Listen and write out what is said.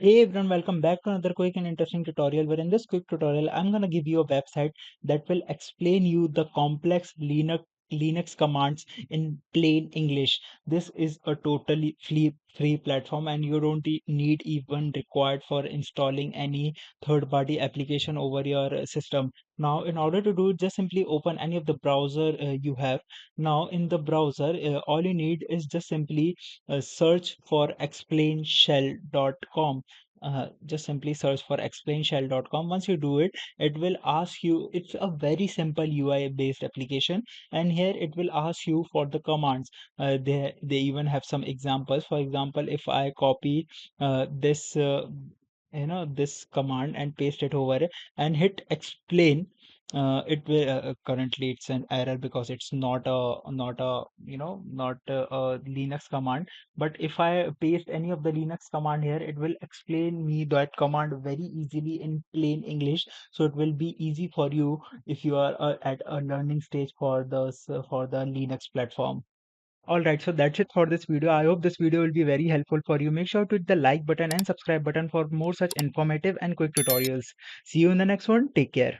Hey everyone, welcome back to another quick and interesting tutorial where in this quick tutorial I'm gonna give you a website that will explain you the complex Linux commands in plain English. This is a totally free platform and you don't need even required for installing any third-party application over your system. Now, in order to do it, just simply open any of the browser you have. Now, in the browser, all you need is just simply search for explainshell.com. Just simply search for explainshell.com. Once you do it, it will ask you, it's a very simple UI based application, and here it will ask you for the commands. They even have some examples. For example, if I copy this this command and paste it over it and hit explain, it will currently it's an error because it's not a Linux command. But if I paste any of the Linux command here, it will explain me that command very easily in plain English. So it will be easy for you if you are at a learning stage for the Linux platform. All right, so that's it for this video. I hope this video will be very helpful for you. Make sure to hit the like button and subscribe button for more such informative and quick tutorials. See you in the next one. Take care.